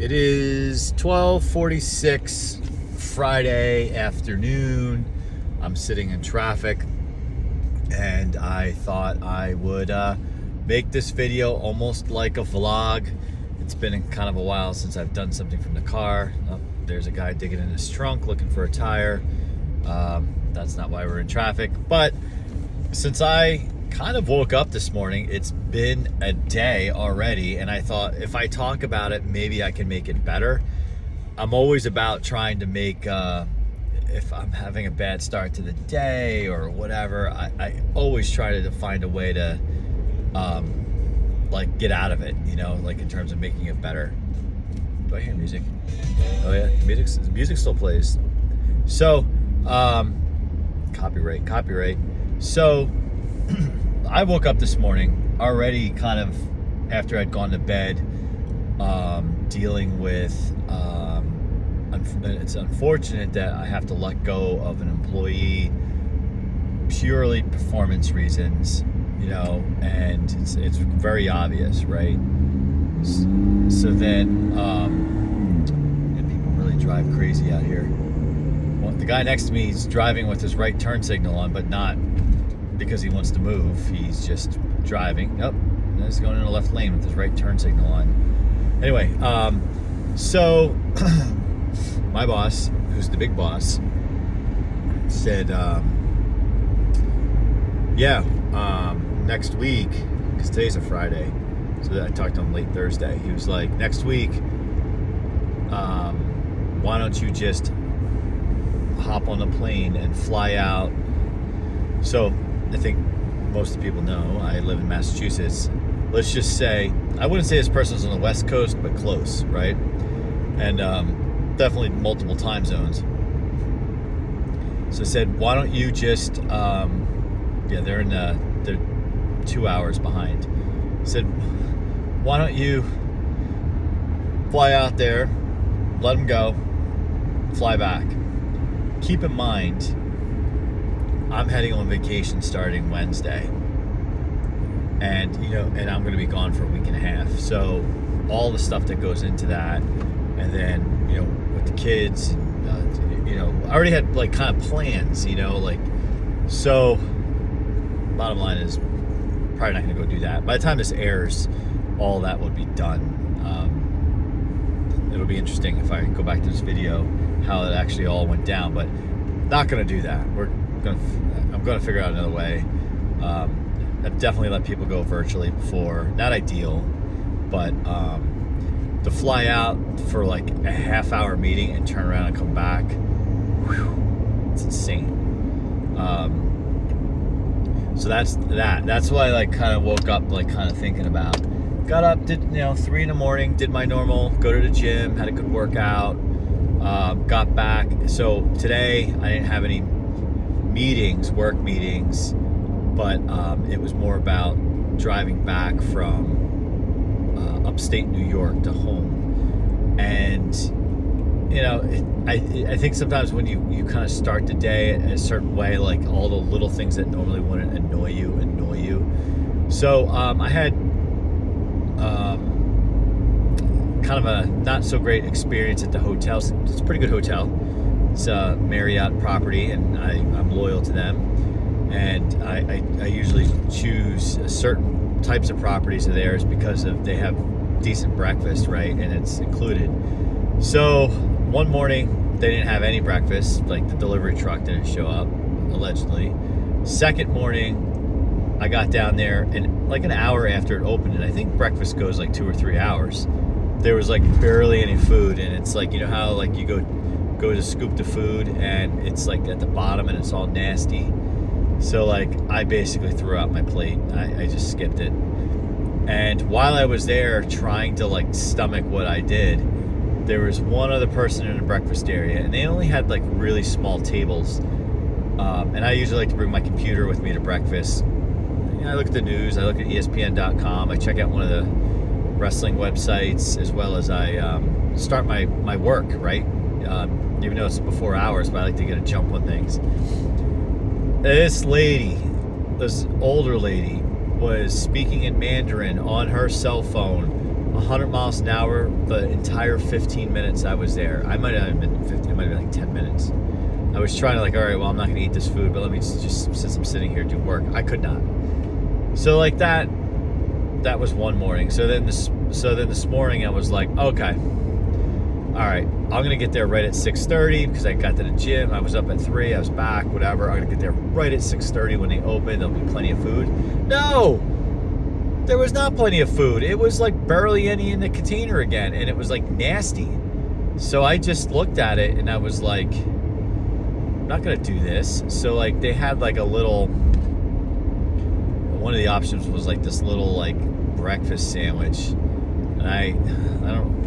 It is 12:46 Friday afternoon. I'm sitting in traffic and I thought I would make this video almost like a vlog. It's been kind of a while since I've done something from the car. Oh, there's a guy digging in his trunk looking for a tire. That's not why we're in traffic, but since I kind of woke up this morning, it's been a day already, and I thought if I talk about it, maybe I can make it better. I'm always about trying to make, if I'm having a bad start to the day or whatever, I always try to find a way to like get out of it, you know, like in terms of making it better. Do I hear music? Oh yeah, music still plays. So copyright. So I woke up this morning already kind of after I'd gone to bed, dealing with, it's unfortunate that I have to let go of an employee purely performance reasons, you know, and it's very obvious, right? So then, and people really drive crazy out here. Well, the guy next to me is driving with his right turn signal on, but not because he wants to move. He's just driving. Nope, he's going in the left lane with his right turn signal on. Anyway, so my boss, who's the big boss, said, next week, because today's a Friday, so I talked to him late Thursday. He was like, next week, why don't you just hop on a plane and fly out? So I think most of the people know I live in Massachusetts. Let's just say, I wouldn't say this person's on the West Coast, but close, right? And definitely multiple time zones. So I said, why don't you just, they're 2 hours behind. I said, why don't you fly out there, let them go, fly back. Keep in mind, I'm heading on vacation starting Wednesday, and I'm going to be gone for a week and a half. So all the stuff that goes into that, and then with the kids, I already had like kind of plans, so bottom line is probably not going to go do that. By the time this airs, all that will be done. It'll be interesting if I go back to this video how it actually all went down, but not going to do that. I'm going to figure out another way. I've definitely let people go virtually before. Not ideal, but to fly out for like a half-hour meeting and turn around and come back, it's insane. So that's that. That's why I like kind of woke up like kind of thinking about. Got up, did 3 in the morning, did my normal, go to the gym, had a good workout, got back. So today I didn't have any work meetings, but it was more about driving back from upstate New York to home. And I think sometimes when you kind of start the day a certain way, like all the little things that normally wouldn't annoy you. So I had kind of a not so great experience at the hotel. It's a pretty good hotel. It's a Marriott property, and I'm loyal to them. And I usually choose certain types of properties of theirs because they have decent breakfast, right? And it's included. So one morning they didn't have any breakfast, like the delivery truck didn't show up, allegedly. Second morning I got down there, and like an hour after it opened, and I think breakfast goes like 2 or 3 hours, there was like barely any food. And it's like, how like you go to scoop the food and it's like at the bottom and it's all nasty. So like I basically threw out my plate. I just skipped it. And while I was there trying to like stomach what I did, there was one other person in the breakfast area, and they only had like really small tables. And I usually like to bring my computer with me to breakfast. I look at the news, I look at ESPN.com, I check out one of the wrestling websites, as well as I start my work, right? Even though it's before hours, but I like to get a jump on things. This older lady, was speaking in Mandarin on her cell phone 100 miles an hour the entire 15 minutes I was there. I might not have been 15, it might have been like 10 minutes. I was trying to like, all right, well, I'm not going to eat this food, but let me just, since I'm sitting here, do work. I could not. So like that was one morning. So then this morning I was like, okay, all right, I'm going to get there right at 6:30 because I got to the gym. I was up at 3, I was back, whatever. I'm going to get there right at 6:30 when they open. There'll be plenty of food. No! There was not plenty of food. It was like barely any in the container again, and it was like nasty. So I just looked at it and I was like, I'm not going to do this. So like they had like a little, one of the options was like this little like breakfast sandwich. And I don't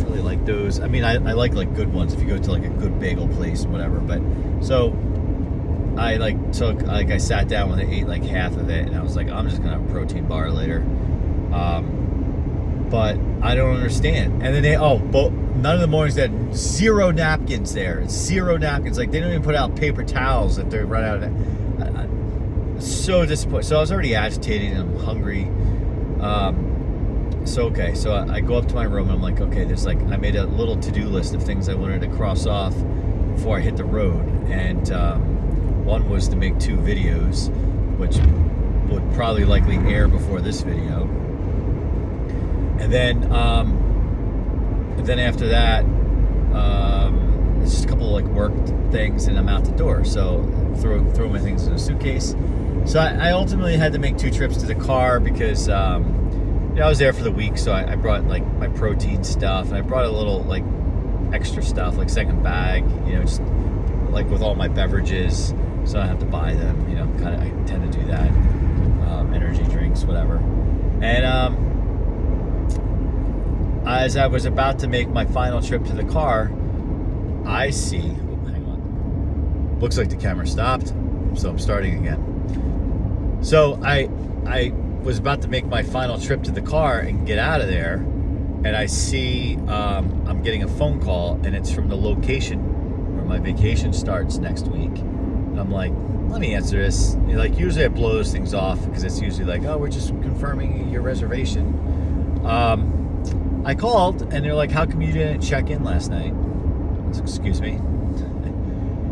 really like those. I mean, I like good ones if you go to like a good bagel place or whatever. But so I I sat down when I ate like half of it, and I was like, I'm just gonna have a protein bar later. But I don't understand. And then none of the mornings they had 0 napkins there. 0 napkins. Like they don't even put out paper towels if they run out of it. So disappointed. So I was already agitated and I'm hungry. So I go up to my room and I'm like, okay, there's like, I made a little to-do list of things I wanted to cross off before I hit the road. And one was to make 2 videos, which would probably likely air before this video. And then after that, it's just a couple of like work things and I'm out the door. So throw my things in a suitcase. So I ultimately had to make 2 trips to the car because I was there for the week. So I brought like my protein stuff and I brought a little like extra stuff, like second bag, just like with all my beverages. So I don't have to buy them, I tend to do that. Energy drinks, whatever. And as I was about to make my final trip to the car, I see, hang on. Looks like the camera stopped, so I'm starting again. So I was about to make my final trip to the car and get out of there, and I see I'm getting a phone call, and it's from the location where my vacation starts next week. And I'm like, let me answer this. Like usually I blow those things off because it's usually like, oh, we're just confirming your reservation. I called and they're like, how come you didn't check in last night? I was like, excuse me.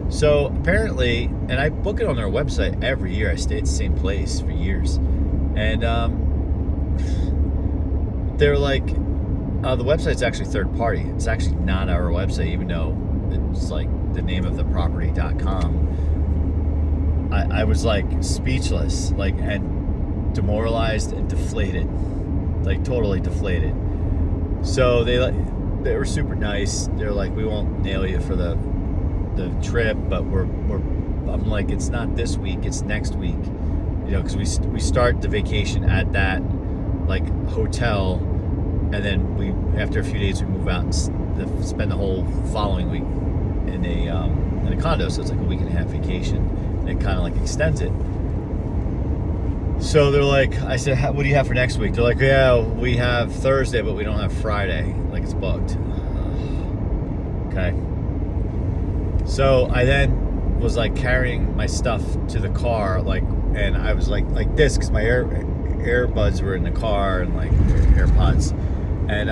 So apparently, and I book it on their website every year. I stay at the same place for years. And they're like, the website's actually third party. It's actually not our website, even though it's like the name of the property.com. I was like speechless, like, and demoralized and deflated, like totally deflated. So they were super nice. They're like, we won't nail you for the trip, but I'm like, it's not this week, it's next week, because we start the vacation at that like hotel, and then after a few days we move out and spend the whole following week in a condo. So it's like a week and a half vacation. It kind of like extends it. So they're like, I said, what do you have for next week? They're like, yeah, we have Thursday, but we don't have Friday. Like it's booked. Okay. So I then was like carrying my stuff to the car, like, and I was like this because my earbuds were in the car and like AirPods, and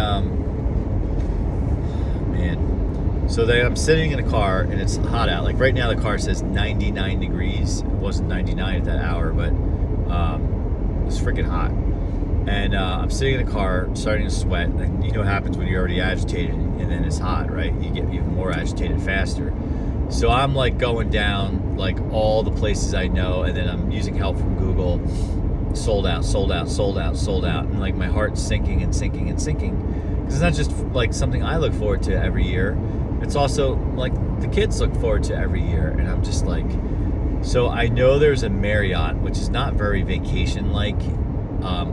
man. So then I'm sitting in a car and it's hot out. Like right now the car says 99 degrees. It wasn't 99 at that hour, but it's freaking hot. And I'm sitting in the car, starting to sweat. And you know what happens when you're already agitated and then it's hot, right? You get even more agitated faster. So I'm like going down like all the places I know, and then I'm using help from Google. Sold out, sold out, sold out, sold out. And like my heart's sinking and sinking and sinking. Because it's not just like something I look forward to every year. It's also like the kids look forward to every year. And I'm just like, so I know there's a Marriott, which is not very vacation-like,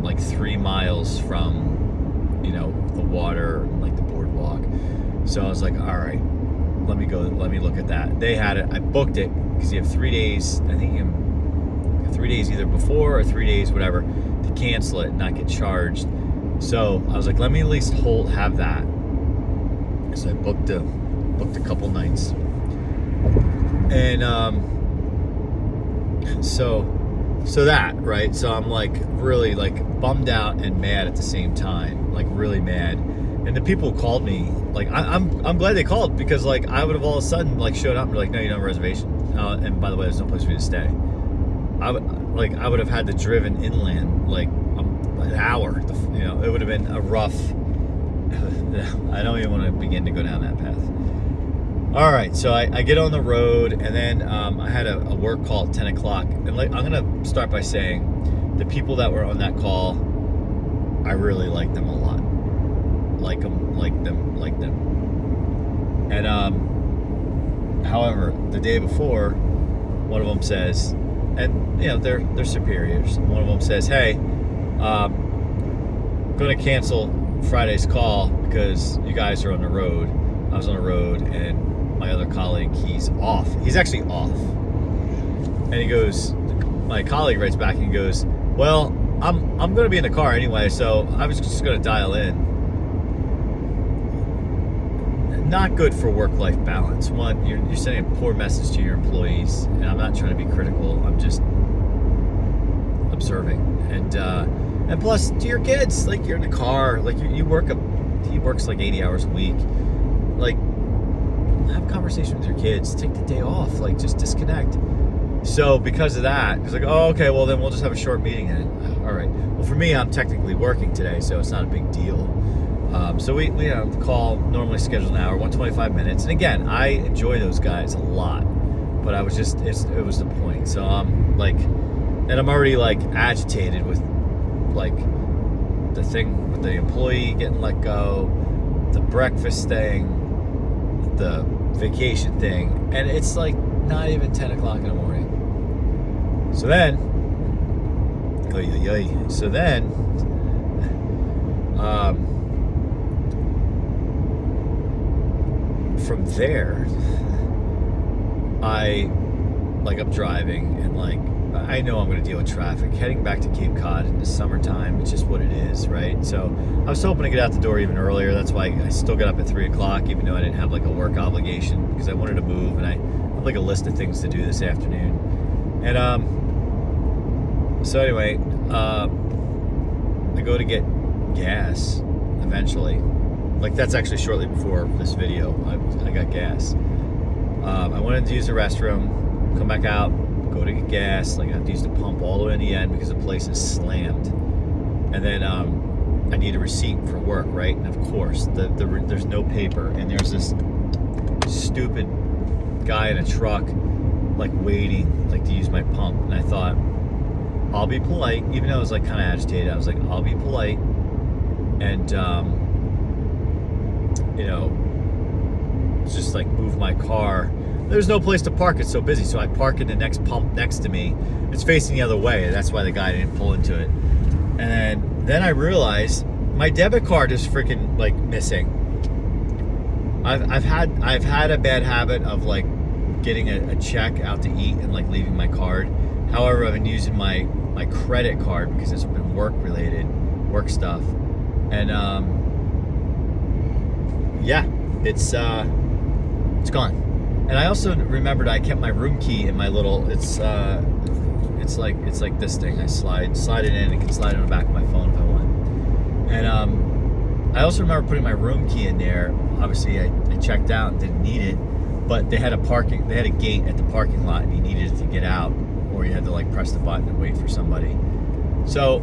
like 3 miles from, the water, like the boardwalk. So I was like, all right, let me look at that. They had it. I booked it because you have 3 days. I think you have 3 days either before or 3 days, whatever, to cancel it and not get charged. So I was like, let me at least have that. So I booked a couple nights, and so So that, right? So I'm like really like bummed out and mad at the same time, like really mad. And the people who called me, like I'm glad they called, because like I would have all of a sudden like showed up and be like, no, you don't have a reservation. And by the way, there's no place for you to stay. I would have had to driven inland like an hour. It would have been a rough. I don't even want to begin to go down that path. All right, so I get on the road, and then I had a work call at 10 o'clock. And like, I'm going to start by saying the people that were on that call, I really like them a lot. Like them. And however, the day before, one of them says, and they're superiors. One of them says, hey, I'm going to cancel Friday's call because you guys are on the road. I was on the road, and my other colleague, he's off. He's actually off. And he goes, my colleague writes back and goes, well, I'm going to be in the car anyway, so I was just going to dial in. Not good for work-life balance. One, you're sending a poor message to your employees, and I'm not trying to be critical. I'm just observing. And plus, to your kids, like, you're in the car, like he works like 80 hours a week. Like, have a conversation with your kids. Take the day off. Like, just disconnect. So because of that, it's like, oh, okay, well then we'll just have a short meeting then. All right. Well, for me, I'm technically working today, so it's not a big deal. So we the call normally scheduled an hour, 125 minutes. And again, I enjoy those guys a lot, but I was just, it was the point. So I'm like, and I'm already like agitated with like the thing with the employee getting let go, the breakfast thing, the vacation thing, and it's like not even 10 o'clock in the morning. So then, from there, I'm driving, and like, I know I'm going to deal with traffic. Heading back to Cape Cod in the summertime, it's just what it is, right? So I was hoping to get out the door even earlier. That's why I still got up at 3 o'clock, even though I didn't have like a work obligation, because I wanted to move, and I have like a list of things to do this afternoon. And so anyway, I go to get gas eventually. Like, that's actually shortly before this video. I got gas. I wanted to use the restroom, come back out, go to get gas. Like, I have to use the pump all the way in the end because the place is slammed. And then I need a receipt for work, right? And of course, there's no paper. And there's this stupid guy in a truck, like, waiting, like, to use my pump. And I thought, I'll be polite, even though I was like kind of agitated. I was like, I'll be polite, and just like move my car. There's no place to park. It's so busy. So I park in the next pump next to me. It's facing the other way. That's why the guy didn't pull into it. And then I realized my debit card is freaking like missing. I've had a bad habit of like getting a check out to eat and like leaving my card. However, I've been using my credit card because it's been work stuff. And it's gone. And I also remembered I kept my room key in my little, it's like this thing. I slide it in. It can slide it on the back of my phone if I want. And I also remember putting my room key in there. Obviously, I checked out and didn't need it, but they had a gate at the parking lot, and you needed it to get out, or you had to like press the button and wait for somebody. So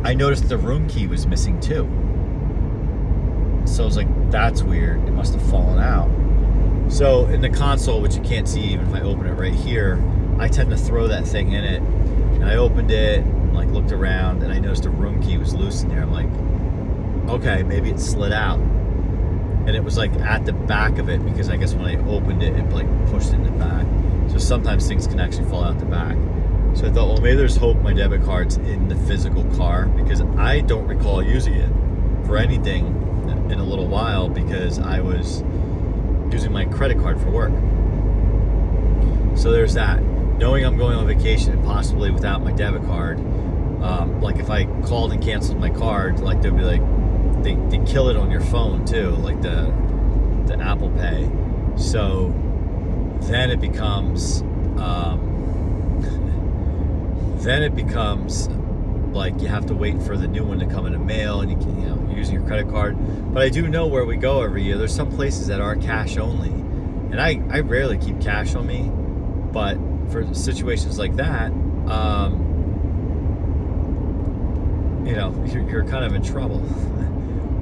I noticed the room key was missing too. So I was like, that's weird. It must have fallen out. So in the console, which you can't see even if I open it right here, I tend to throw that thing in it. And I opened it, and like looked around, and I noticed the room key was loose in there. I'm like, okay, maybe it slid out. And it was like at the back of it, because I guess when I opened it, it like pushed it in the back. So sometimes things can actually fall out the back. So I thought, well, maybe there's hope my debit card's in the physical car, because I don't recall using it for anything in a little while, because I was using my credit card for work. So there's that. Knowing I'm going on vacation and possibly without my debit card, like if I called and canceled my card, like they'd be like, they kill it on your phone too, like the Apple Pay. So then it becomes then it becomes like you have to wait for the new one to come in the mail, and you're using your credit card. But I do know where we go every year. There's some places that are cash only, and I rarely keep cash on me, but for situations like that, you're kind of in trouble.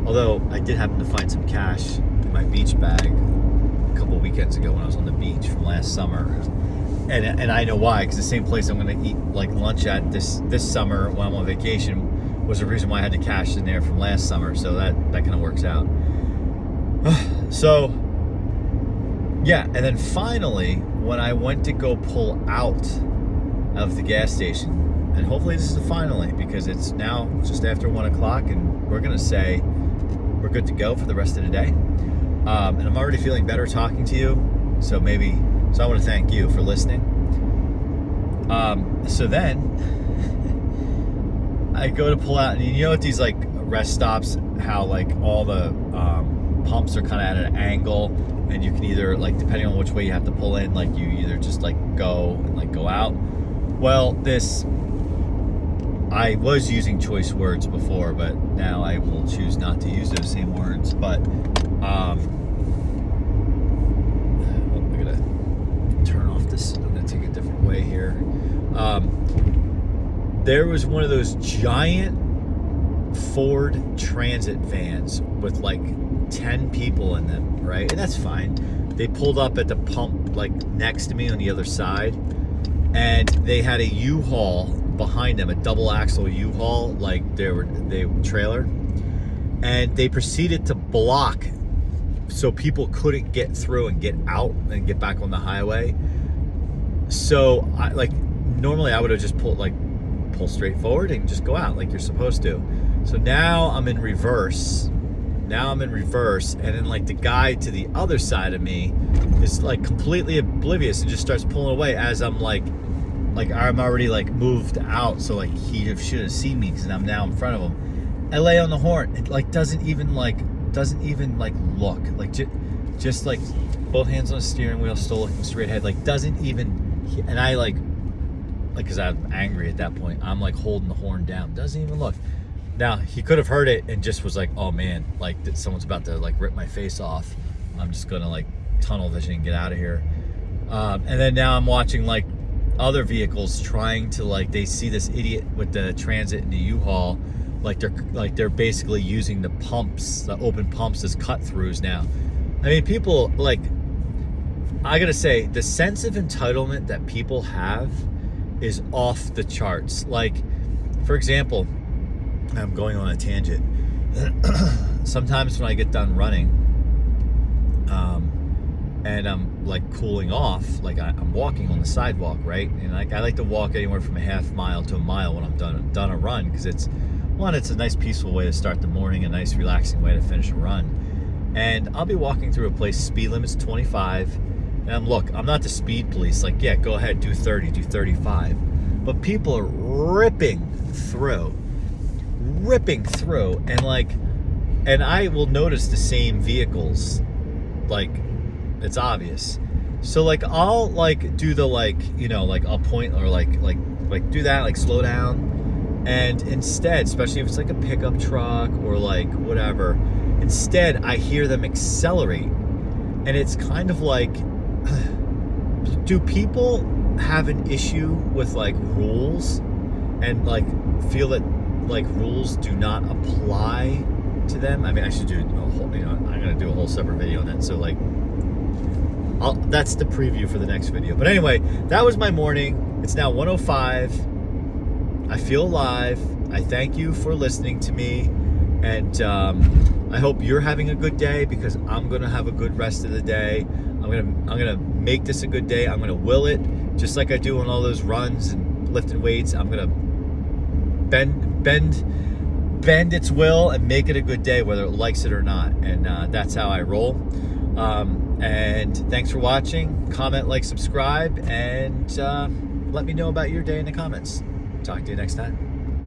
Although I did happen to find some cash in my beach bag a couple weekends ago when I was on the beach from last summer. And I know why, because the same place I'm going to eat like lunch at this summer when I'm on vacation was the reason why I had the cash in there from last summer. So that kind of works out. So, yeah. And then finally, when I went to go pull out of the gas station, and hopefully this is the finally, because it's now just after 1 o'clock, and we're going to say we're good to go for the rest of the day. And I'm already feeling better talking to you. So I want to thank you for listening. So then I go to pull out, and at these like rest stops, how like all the pumps are kind of at an angle, and you can either, like, depending on which way you have to pull in, like you either just like go and like go out. Well, I was using choice words before, but now I will choose not to use those same words. But I'm going to take a different way here. There was one of those giant Ford Transit vans with like 10 people in them, right? And that's fine. They pulled up at the pump like next to me on the other side, and they had a U-Haul behind them, a double axle U-Haul, like they trailer, and they proceeded to block so people couldn't get through and get out and get back on the highway. So normally I would have just pull straight forward and just go out like you're supposed to. So now I'm in reverse. And then like the guy to the other side of me is like completely oblivious and just starts pulling away as I'm like I'm already like moved out. So like he should have seen me because I'm now in front of him. I lay on the horn. It like doesn't even look, like just like both hands on the steering wheel, still looking straight ahead, like doesn't even. And I like because I'm angry at that point, I'm like holding the horn down, doesn't even look. Now he could have heard it and just was like, oh man, like someone's about to like rip my face off, I'm just gonna like tunnel vision and get out of here. And then now I'm watching like other vehicles trying to, like, they see this idiot with the Transit and the U-Haul, like they're basically using the pumps, the open pumps, as cut throughs now. I mean, people, like, I gotta say, the sense of entitlement that people have is off the charts. Like, for example, I'm going on a tangent. Sometimes when I get done running, and I'm like cooling off, like I'm walking on the sidewalk, right? And I like to walk anywhere from a half mile to a mile when I'm done a run, because it's a nice peaceful way to start the morning, a nice relaxing way to finish a run. And I'll be walking through a place, speed limit's 25, and I'm not the speed police, like, yeah, go ahead, do 30, do 35, but people are ripping through, and I will notice the same vehicles, like, it's obvious. So like I'll like do the, like, you know, like I'll point or like do that, like slow down, and instead, especially if it's like a pickup truck or like whatever, instead I hear them accelerate. And it's kind of like, do people have an issue with like rules and like feel that like rules do not apply to them? I mean, I should do a whole, you know, I'm gonna do a whole separate video on that. So like, that's the preview for the next video. But anyway, that was my morning. It's now 1:05. I feel alive. I thank you for listening to me, and I hope you're having a good day, because I'm gonna have a good rest of the day. I'm gonna make this a good day. I'm gonna will it, just like I do on all those runs and lifting weights. I'm gonna bend its will and make it a good day, whether it likes it or not. And that's how I roll. And thanks for watching. Comment, like, subscribe, and let me know about your day in the comments. Talk to you next time.